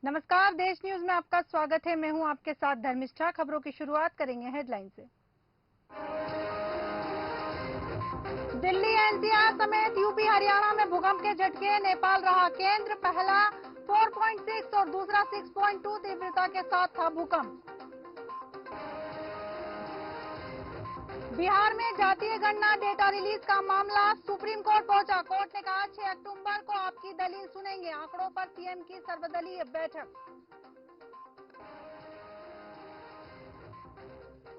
नमस्कार, देश न्यूज में आपका स्वागत है। मैं हूं आपके साथ धर्मिष्ठा। खबरों की शुरुआत करेंगे हेडलाइन से। दिल्ली एनसीआर समेत यूपी हरियाणा में भूकंप के झटके। नेपाल रहा केंद्र। पहला 4.6 और दूसरा 6.2 तीव्रता के साथ था भूकंप। बिहार में जातीय गणना डेटा रिलीज का मामला सुप्रीम कोर्ट पहुंचा। कोर्ट ने कहा 6 अक्टूबर को आपकी दलील सुनेंगे। आंकड़ों पर सीएम की सर्वदलीय बैठक।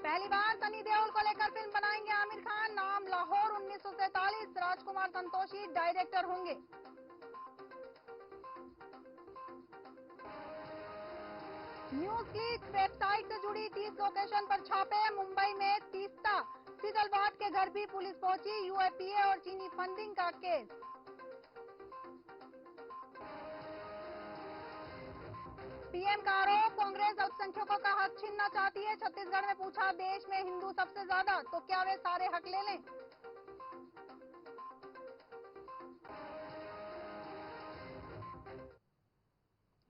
पहली बार सनी देओल को लेकर फिल्म बनाएंगे आमिर खान। नाम लाहौर 1947। राजकुमार संतोषी डायरेक्टर होंगे। न्यूज क्लिक वेबसाइट से जुड़ी 30 लोकेशन पर छापे। मुंबई में तीस्ता सीगलवाड के घर भी पुलिस पहुंची। यूएपीए और चीनी फंडिंग का केस। पीएम का आरोप, कांग्रेस अल्पसंख्यकों का हक छीनना चाहती है। छत्तीसगढ़ में पूछा, देश में हिंदू सबसे ज्यादा, तो क्या वे सारे हक ले लें?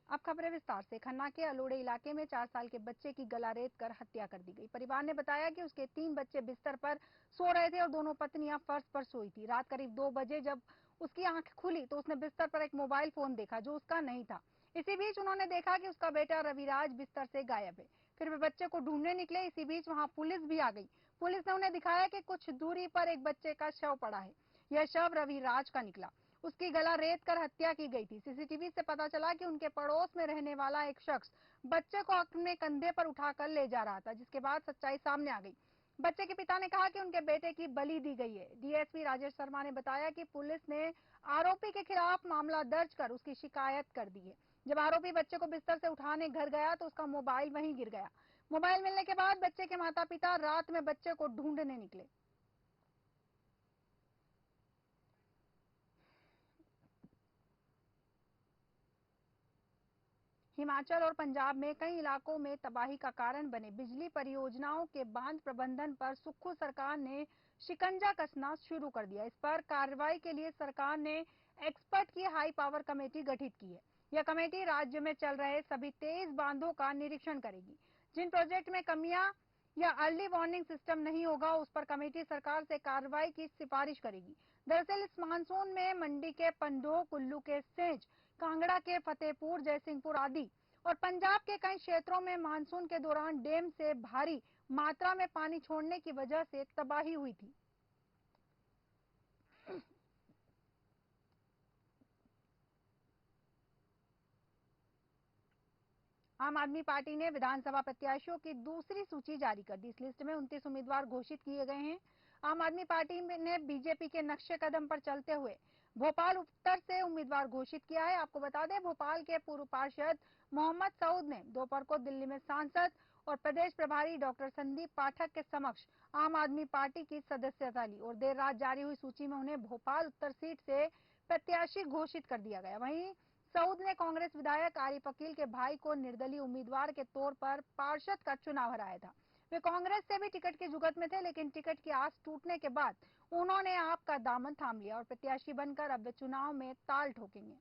अब खबरें विस्तार से। खन्ना के अलोड़े इलाके में 4 साल के बच्चे की गला रेत कर हत्या कर दी गई। परिवार ने बताया कि उसके 3 बच्चे बिस्तर पर सो रहे थे और दोनों पत्नियां फर्श पर सोई थी। रात करीब 2 बजे जब उसकी आंख खुली तो उसने बिस्तर पर एक मोबाइल फोन देखा जो उसका नहीं था। इसी बीच उन्होंने देखा कि उसका बेटा रविराज बिस्तर से गायब है। फिर वे बच्चे को ढूंढने निकले। इसी बीच वहां पुलिस भी आ गई। पुलिस ने उन्हें दिखाया कि कुछ दूरी पर एक बच्चे का शव पड़ा है। यह शव रविराज का निकला। उसकी गला रेत कर हत्या की गई थी। सीसीटीवी से पता चला कि उनके पड़ोस में रहने वाला एक शख्स बच्चे को अपने कंधे पर उठाकर ले जा रहा था, जिसके बाद सच्चाई सामने आ गई। बच्चे के पिता ने कहा कि उनके बेटे की बलि दी गई है। डीएसपी राजेश शर्मा ने बताया कि पुलिस ने आरोपी के खिलाफ मामला दर्ज कर उसकी शिकायत कर दी है। जब आरोपी बच्चे को बिस्तर से उठाने घर गया तो उसका मोबाइल वहीं गिर गया। मोबाइल मिलने के बाद बच्चे के माता पिता रात में बच्चे को ढूंढने निकले। हिमाचल और पंजाब में कई इलाकों में तबाही का कारण बने बिजली परियोजनाओं के बांध प्रबंधन पर सुक्खू सरकार ने शिकंजा कसना शुरू कर दिया। इस पर कार्रवाई के लिए सरकार ने एक्सपर्ट की हाई पावर कमेटी गठित की है। यह कमेटी राज्य में चल रहे सभी 23 बांधों का निरीक्षण करेगी। जिन प्रोजेक्ट में कमियां या अर्ली वार्निंग सिस्टम नहीं होगा, उस पर कमेटी सरकार से कार्रवाई की सिफारिश करेगी। दरअसल इस मानसून में मंडी के पंडोह, कुल्लू के सेंज, कांगड़ा के फतेहपुर, जयसिंहपुर आदि और पंजाब के कई क्षेत्रों में मानसून के दौरान डैम से भारी मात्रा में पानी छोड़ने की वजह से तबाही हुई थी। आम आदमी पार्टी ने विधानसभा प्रत्याशियों की दूसरी सूची जारी कर दी। इस लिस्ट में 29 उम्मीदवार घोषित किए गए हैं। आम आदमी पार्टी ने बीजेपी के नक्शे कदम पर चलते हुए भोपाल उत्तर से उम्मीदवार घोषित किया है। आपको बता दें, भोपाल के पूर्व पार्षद मोहम्मद सऊद ने दोपहर को दिल्ली में सांसद और प्रदेश प्रभारी डॉक्टर संदीप पाठक के समक्ष आम आदमी पार्टी की सदस्यता ली और देर रात जारी हुई सूची में उन्हें भोपाल उत्तर सीट से प्रत्याशी घोषित कर दिया गया। वहीं सऊद ने कांग्रेस विधायक आरिफ अकील के भाई को निर्दलीय उम्मीदवार के तौर पर पार्षद का चुनाव हराया था। वे कांग्रेस से भी टिकट की जुगत में थे, लेकिन टिकट की आस टूटने के बाद उन्होंने आप का दामन थाम लिया और प्रत्याशी बनकर अब वे चुनाव में ताल ठोकेंगे।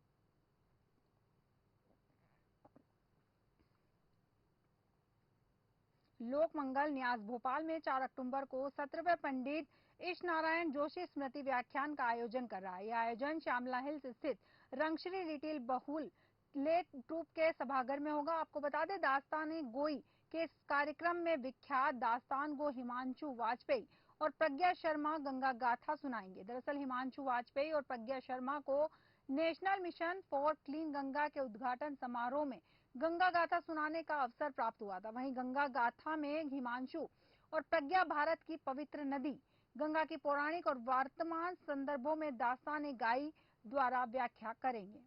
लोक मंगल न्यास भोपाल में 4 अक्टूबर को 17वें पंडित ईश नारायण जोशी स्मृति व्याख्यान का आयोजन कर रहा है। यह आयोजन श्यामला हिल्स स्थित रंगश्री रिटेल बहुल लेट ग्रुप के सभागार में होगा। आपको बता दें, दास्तान गोई के इस कार्यक्रम में विख्यात दास्तान गो हिमांशु वाजपेयी और प्रज्ञा शर्मा गंगा गाथा सुनाएंगे। दरअसल हिमांशु वाजपेयी और प्रज्ञा शर्मा को national mission for clean Ganga के उद्घाटन समारोह में गंगा गाथा सुनाने का अवसर प्राप्त हुआ था। वहीं गंगा गाथा में हिमांशु और प्रज्ञा भारत की पवित्र नदी गंगा की पौराणिक और वर्तमान संदर्भों में दास्तान गाई द्वारा व्याख्या करेंगे।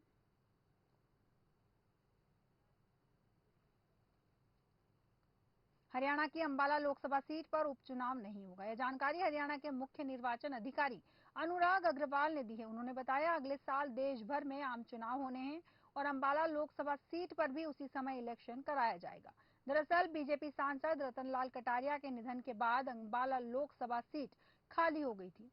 हरियाणा की अंबाला लोकसभा सीट पर उपचुनाव नहीं होगा। यह जानकारी हरियाणा के मुख्य निर्वाचन अधिकारी अनुराग अग्रवाल ने दी है। उन्होंने बताया, अगले साल देश भर में आम चुनाव होने हैं और अंबाला लोकसभा सीट पर भी उसी समय इलेक्शन कराया जाएगा। दरअसल बीजेपी सांसद रतनलाल कटारिया के निधन के बाद अंबाला लोकसभा सीट खाली हो गई थी।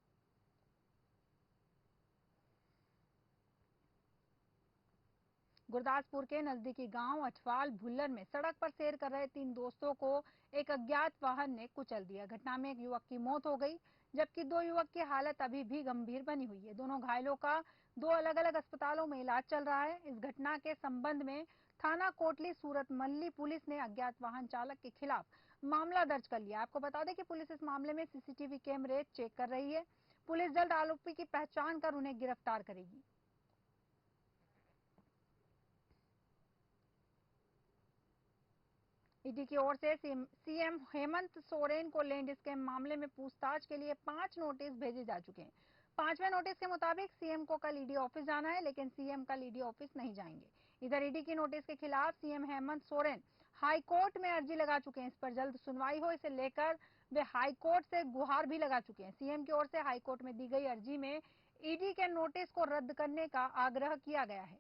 गुरदासपुर के नजदीकी गांव अछवाल भुल्लर में सड़क पर सैर कर रहे 3 दोस्तों को एक अज्ञात वाहन ने कुचल दिया। घटना में एक युवक की मौत हो गई, जबकि 2 युवक की हालत अभी भी गंभीर बनी हुई है। दोनों घायलों का 2 अलग-अलग अस्पतालों में इलाज चल रहा है। इस घटना के संबंध में थाना कोटली सूरत मल्ली पुलिस ने अज्ञात वाहन चालक के खिलाफ मामला दर्ज कर लिया। आपको बता दें कि पुलिस इस मामले में सीसीटीवी कैमरे चेक कर रही है। पुलिस जल्द आरोपी की पहचान कर उन्हें गिरफ्तार करेगी। ईडी की ओर से सीएम हेमंत सोरेन को लैंड स्कैम मामले में पूछताछ के लिए 5 नोटिस भेजे जा चुके हैं। 5वें नोटिस के मुताबिक सीएम को कल ईडी ऑफिस जाना है, लेकिन सीएम कल ईडी ऑफिस नहीं जाएंगे। इधर ईडी की नोटिस के खिलाफ सीएम हेमंत सोरेन हाईकोर्ट में अर्जी लगा चुके हैं। इस पर जल्द सुनवाई हो, इसे लेकर वे हाईकोर्ट से गुहार भी लगा चुके हैं। सीएम की ओर से हाईकोर्ट में दी गई अर्जी में ईडी के नोटिस को रद्द करने का आग्रह किया गया है।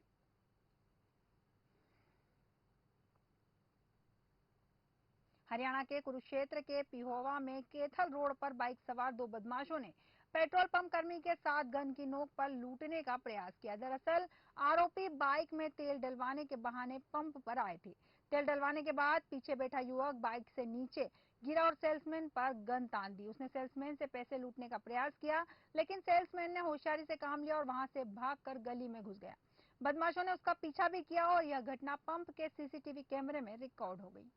हरियाणा के कुरुक्षेत्र के पिहोवा में केथल रोड पर बाइक सवार 2 बदमाशों ने पेट्रोल पंप कर्मी के साथ गन की नोक पर लूटने का प्रयास किया। दरअसल आरोपी बाइक में तेल डलवाने के बहाने पंप पर आए थे। तेल डलवाने के बाद पीछे बैठा युवक बाइक से नीचे गिरा और सेल्समैन पर गन तान दी। उसने सेल्समैन से पैसे लूटने का प्रयास किया, लेकिन सेल्समैन ने होशियारी से काम लिया और वहां से भागकर गली में घुस गया। बदमाशों ने उसका पीछा भी किया और यह घटना पंप के सीसीटीवी कैमरे में रिकॉर्ड हो गई।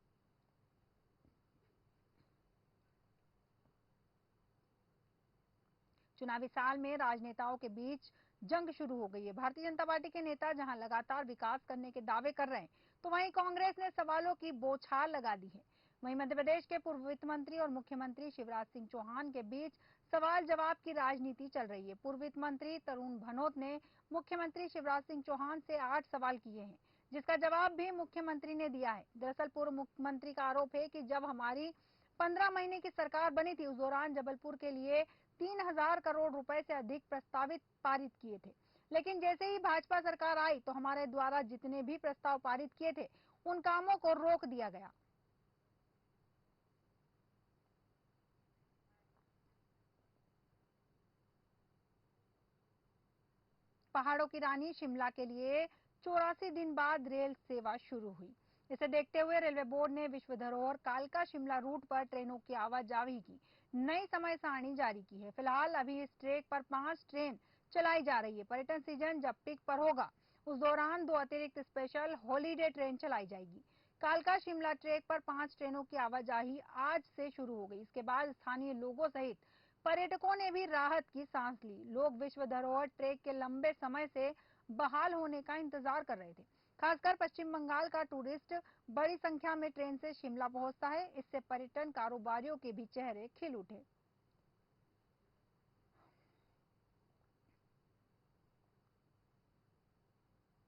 चुनावी साल में राजनेताओं के बीच जंग शुरू हो गई है। भारतीय जनता पार्टी के नेता जहां लगातार विकास करने के दावे कर रहे हैं, तो वहीं कांग्रेस ने सवालों की बौछार लगा दी है। वहीं मध्य प्रदेश के पूर्व वित्त मंत्री और मुख्यमंत्री शिवराज सिंह चौहान के बीच सवाल जवाब की राजनीति चल रही है। पूर्व वित्त मंत्री तरुण भनोत ने मुख्यमंत्री शिवराज सिंह चौहान से 8 सवाल किए हैं, जिसका जवाब भी मुख्यमंत्री ने दिया है। दरअसल पूर्व मुख्यमंत्री का आरोप है कि जब हमारी 15 महीने की सरकार बनी थी, उस दौरान जबलपुर के लिए 3,000 करोड़ रुपए से अधिक प्रस्तावित पारित किए थे, लेकिन जैसे ही भाजपा सरकार आई तो हमारे द्वारा जितने भी प्रस्ताव पारित किए थे, उन कामों को रोक दिया गया। पहाड़ों की रानी शिमला के लिए 84 दिन बाद रेल सेवा शुरू हुई। इसे देखते हुए रेलवे बोर्ड ने विश्व धरोहर कालका शिमला रूट पर ट्रेनों की आवाजाही की नई समय सारणी जारी की है। फिलहाल अभी इस ट्रैक पर 5 ट्रेन चलाई जा रही है। पर्यटन सीजन जब पीक पर होगा, उस दौरान 2 अतिरिक्त स्पेशल हॉलीडे ट्रेन चलाई जाएगी। कालका शिमला ट्रैक पर 5 ट्रेनों की आवाजाही आज से शुरू हो गई। इसके बाद स्थानीय लोगों सहित पर्यटकों ने भी राहत की सांस ली। लोग विश्व धरोहर ट्रैक के लंबे समय से बहाल होने का इंतजार कर रहे थे। खासकर पश्चिम बंगाल का टूरिस्ट बड़ी संख्या में ट्रेन से शिमला पहुंचता है। इससे पर्यटन कारोबारियों के भी चेहरे खिल उठे।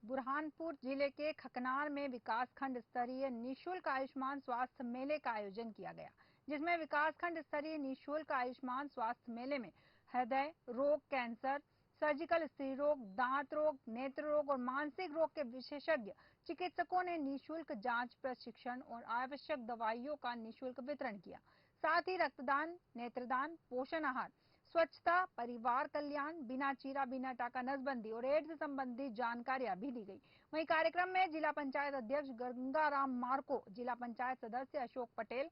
बुरहानपुर जिले के खकनार में विकासखंड स्तरीय निःशुल्क आयुष्मान स्वास्थ्य मेले का आयोजन किया गया, जिसमें विकासखंड स्तरीय निःशुल्क आयुष्मान स्वास्थ्य मेले में हृदय रोग, कैंसर, सर्जिकल स्त्री रोग, दांत रोग, नेत्र रोग और मानसिक रोग के विशेषज्ञ चिकित्सकों ने निःशुल्क जांच, प्रशिक्षण और आवश्यक दवाइयों का निःशुल्क वितरण किया। साथ ही रक्तदान, नेत्रदान, पोषण आहार, स्वच्छता, परिवार कल्याण, बिना चीरा बिना टाका नसबंदी और एड्स संबंधी जानकारियां भी दी गई। वहीं कार्यक्रम में जिला पंचायत अध्यक्ष गंगाराम मार्को, जिला पंचायत सदस्य अशोक पटेल,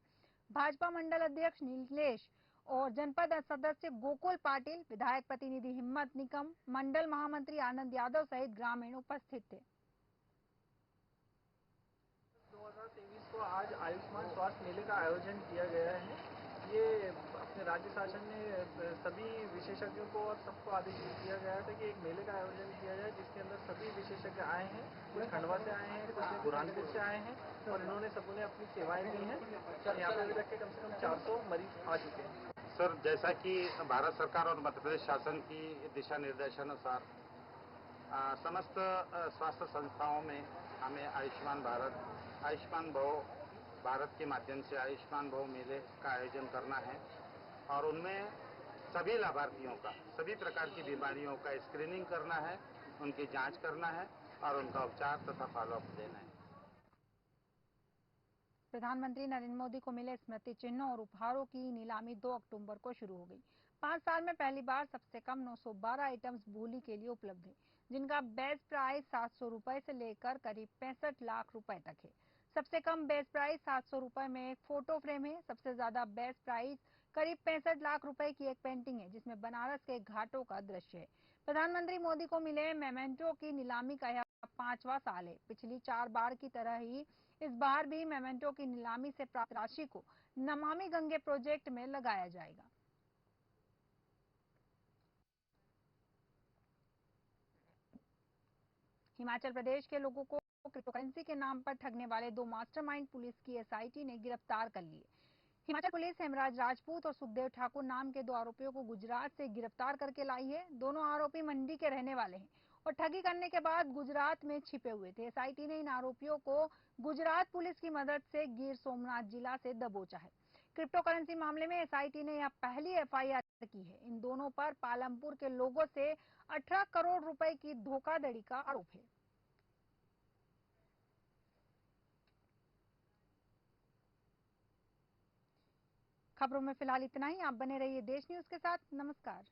भाजपा मंडल अध्यक्ष नीलेश और जनपद सदस्य गोकुल पाटिल, विधायक प्रतिनिधि हिम्मत निकम, मंडल महामंत्री आनंद यादव सहित ग्रामीण उपस्थित थे। 2023 को आज आयुष्मान स्वास्थ्य मेले का आयोजन किया गया है। ये अपने राज्य शासन ने सभी विशेषज्ञों को और सबको आदेश दिया गया था कि एक मेले का आयोजन किया जाए, जिसके अंदर सभी विशेषज्ञ आए हैं। कुछ खंडवा से आए हैं, कुछ बुरहानपुर से आए हैं और इन्होंने सबों ने अपनी सेवाएं दी हैं। यहाँ पे अभी तक के कम से कम 400 मरीज आ चुके हैं। सर, जैसा कि भारत सरकार और मध्य प्रदेश शासन की दिशा निर्देशानुसार समस्त स्वास्थ्य संस्थाओं में हमें आयुष्मान भारत, आयुष्मान भव भारत के माध्यम से आयुष्मान भव मेले का आयोजन करना है और उनमें सभी लाभार्थियों का सभी प्रकार की बीमारियों का स्क्रीनिंग करना है, उनकी जांच करना है और उनका उपचार तथा फॉलोअप देना है। प्रधानमंत्री नरेंद्र मोदी को मिले स्मृति चिन्हों और उपहारों की नीलामी 2 अक्टूबर को शुरू हो गई। 5 साल में पहली बार सबसे कम 912 आइटम्स बोली के लिए उपलब्ध है। जिनका बेस प्राइस 700 रुपए से लेकर करीब 65 लाख रुपए तक है। सबसे कम बेस प्राइस 700 रुपए में एक फोटो फ्रेम है। सबसे ज्यादा बेस प्राइस करीब 65 लाख रुपए की एक पेंटिंग है, जिसमें बनारस के घाटों का दृश्य है। प्रधानमंत्री मोदी को मिले मेमेंटो की नीलामी का यह 5वां साल है। पिछली 4 बार की तरह ही इस बार भी मेमेंटो की नीलामी से प्राप्त राशि को नमामि गंगे प्रोजेक्ट में लगाया जाएगा। हिमाचल प्रदेश के लोगों को क्रिप्टोकरेंसी के नाम पर ठगने वाले 2 मास्टरमाइंड पुलिस की एसआईटी ने गिरफ्तार कर लिए। हिमाचल पुलिस हेमराज राजपूत और सुखदेव ठाकुर नाम के 2 आरोपियों को गुजरात से गिरफ्तार करके लाई है। दोनों आरोपी मंडी के रहने वाले हैं और ठगी करने के बाद गुजरात में छिपे हुए थे। एसआईटी ने इन आरोपियों को गुजरात पुलिस की मदद से गिर सोमनाथ जिला से दबोचा है। क्रिप्टो करेंसी मामले में एसआईटी ने यह पहली एफआईआर की है। इन दोनों पर पालमपुर के लोगों से 18 करोड़ रुपए की धोखाधड़ी का आरोप है। खबरों में फिलहाल इतना ही। आप बने रहिए देश न्यूज के साथ। नमस्कार।